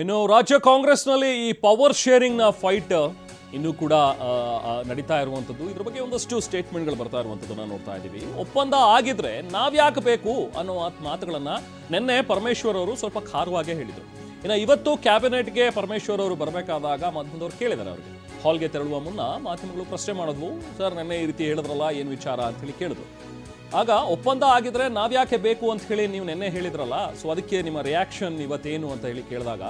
ಇನ್ನು ರಾಜ್ಯ ಕಾಂಗ್ರೆಸ್ನಲ್ಲಿ ಈ ಪವರ್ ಶೇರಿಂಗ್ನ ಫೈಟ್ ಇನ್ನೂ ಕೂಡ ನಡೀತಾ ಇರುವಂಥದ್ದು. ಇದ್ರ ಬಗ್ಗೆ ಒಂದಷ್ಟು ಸ್ಟೇಟ್ಮೆಂಟ್ಗಳು ಬರ್ತಾ ಇರುವಂಥದ್ದನ್ನ ನೋಡ್ತಾ ಇದ್ದೀವಿ. ಒಪ್ಪಂದ ಆಗಿದ್ರೆ ನಾವ್ಯಾಕೆ ಬೇಕು ಅನ್ನೋ ಮಾತುಗಳನ್ನ ನಿನ್ನೆ ಪರಮೇಶ್ವರ್ ಅವರು ಸ್ವಲ್ಪ ಖಾರವಾಗೇ ಹೇಳಿದರು. ಇನ್ನು ಇವತ್ತು ಕ್ಯಾಬಿನೆಟ್ಗೆ ಪರಮೇಶ್ವರ್ ಅವರು ಬರಬೇಕಾದಾಗ ಮಾಧ್ಯಮದವ್ರು ಕೇಳಿದ್ದಾರೆ. ಅವರಿಗೆ ಹಾಲ್ಗೆ ತೆರಳುವ ಮುನ್ನ ಮಾಧ್ಯಮಗಳು ಪ್ರಶ್ನೆ ಮಾಡಿದ್ವು, ಸರ್ ನಿನ್ನೆ ಈ ರೀತಿ ಹೇಳಿದ್ರಲ್ಲ, ಏನು ವಿಚಾರ ಅಂತ ಹೇಳಿ ಕೇಳಿದ್ರು. ಆಗ ಒಪ್ಪಂದ ಆಗಿದ್ರೆ ನಾವ್ಯಾಕೆ ಬೇಕು ಅಂತ ಹೇಳಿ ನೀವು ನಿನ್ನೆ ಹೇಳಿದ್ರಲ್ಲ, ಸೊ ಅದಕ್ಕೆ ನಿಮ್ಮ ರಿಯಾಕ್ಷನ್ ಇವತ್ತೇನು ಅಂತ ಹೇಳಿ ಕೇಳಿದಾಗ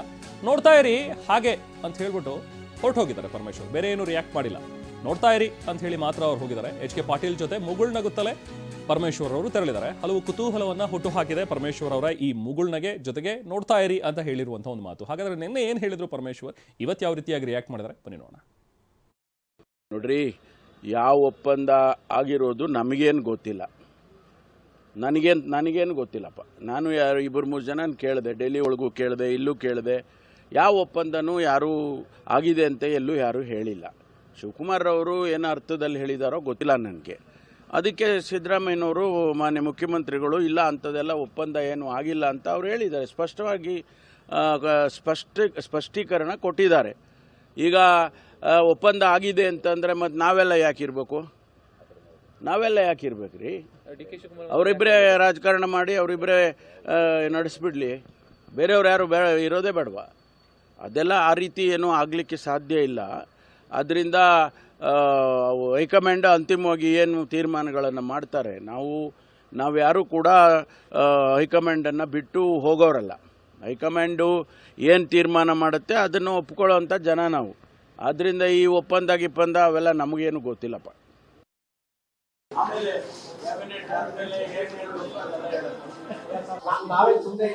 ನೋಡ್ತಾ ಇರಿ ಹಾಗೆ ಅಂತ ಹೇಳ್ಬಿಟ್ಟು ಹೊರಟು ಹೋಗಿದ್ದಾರೆ ಪರಮೇಶ್ವರ್. ಬೇರೆ ಏನು ರಿಯಾಕ್ಟ್ ಮಾಡಿಲ್ಲ, ನೋಡ್ತಾ ಇರಿ ಅಂತ ಹೇಳಿ ಮಾತ್ರ ಅವ್ರು ಹೋಗಿದ್ದಾರೆ. ಎಚ್ ಕೆ ಪಾಟೀಲ್ ಜೊತೆ ಮುಗುಳ್ನಗುತ್ತಲೇ ಪರಮೇಶ್ವರ್ ಅವರು ತೆರಳಿದ್ದಾರೆ. ಹಲವು ಕುತೂಹಲವನ್ನ ಹುಟ್ಟು ಹಾಕಿದೆ ಪರಮೇಶ್ವರ್ ಅವರ ಈ ಮುಗುಳ್ನಗೆ, ಜೊತೆಗೆ ನೋಡ್ತಾ ಇರಿ ಅಂತ ಹೇಳಿರುವಂತಹ ಒಂದು ಮಾತು. ಹಾಗಾದ್ರೆ ನಿನ್ನೆ ಏನು ಹೇಳಿದ್ರು ಪರಮೇಶ್ವರ್, ಇವತ್ತು ಯಾವ ರೀತಿಯಾಗಿ ರಿಯಾಕ್ಟ್ ಮಾಡಿದ್ದಾರೆ ಬನ್ನಿ ನೋಡೋಣ. ನೋಡ್ರಿ, ಯಾವ ಒಪ್ಪಂದ ಆಗಿರೋದು ನಮಗೇನು ಗೊತ್ತಿಲ್ಲ, ನನಗೇನು ಗೊತ್ತಿಲ್ಲಪ್ಪ. ನಾನು ಯಾರು 2-3 ಜನ ಕೇಳಿದೆ, ಡೆಲ್ಲಿ ಒಳಗೂ ಕೇಳಿದೆ, ಇಲ್ಲೂ ಕೇಳಿದೆ. ಯಾವ ಒಪ್ಪಂದನೂ ಯಾರೂ ಆಗಿದೆ ಅಂತ ಎಲ್ಲೂ ಯಾರೂ ಹೇಳಿಲ್ಲ. ಶಿವಕುಮಾರ್ ಅವರು ಏನೋ ಅರ್ಥದಲ್ಲಿ ಹೇಳಿದಾರೋ ಗೊತ್ತಿಲ್ಲ ನನಗೆ. ಅದಕ್ಕೆ ಸಿದ್ದರಾಮಯ್ಯನವರು ಮಾನ್ಯ ಮುಖ್ಯಮಂತ್ರಿಗಳು ಇಲ್ಲ ಅಂಥದ್ದೆಲ್ಲ ಒಪ್ಪಂದ ಏನು ಆಗಿಲ್ಲ ಅಂತ ಅವ್ರು ಹೇಳಿದ್ದಾರೆ. ಸ್ಪಷ್ಟವಾಗಿ ಸ್ಪಷ್ಟೀಕರಣ ಕೊಟ್ಟಿದ್ದಾರೆ. ಈಗ ಒಪ್ಪಂದ ಆಗಿದೆ ಅಂತಂದರೆ ಮತ್ತು ನಾವೆಲ್ಲ ಯಾಕಿರ್ಬೇಕು ರೀ? ಅವರಿಬ್ಬರೇ ರಾಜಕಾರಣ ಮಾಡಿ ಅವರಿಬ್ಬರೇ ನಡೆಸ್ಬಿಡ್ಲಿ, ಬೇರೆಯವ್ರು ಯಾರು ಇರೋದೇ ಬೇಡವಾ? ಅದೆಲ್ಲ ಆ ರೀತಿ ಏನೂ ಆಗಲಿಕ್ಕೆ ಸಾಧ್ಯ ಇಲ್ಲ. ಅದರಿಂದ ಹೈಕಮಾಂಡ್ ಅಂತಿಮವಾಗಿ ಏನು ತೀರ್ಮಾನಗಳನ್ನು ಮಾಡ್ತಾರೆ, ನಾವು ಯಾರೂ ಕೂಡ ಹೈಕಮಾಂಡನ್ನು ಬಿಟ್ಟು ಹೋಗೋರಲ್ಲ. ಹೈಕಮಾಂಡು ಏನು ತೀರ್ಮಾನ ಮಾಡುತ್ತೆ ಅದನ್ನು ಒಪ್ಕೊಳ್ಳೋವಂಥ ಜನ ನಾವು. ಆದ್ದರಿಂದ ಈ ಒಪ್ಪಂದ ಅವೆಲ್ಲ ನಮಗೇನು ಗೊತ್ತಿಲ್ಲಪ್ಪ. ನಾವೇ ಸುಮ್ಮನೆ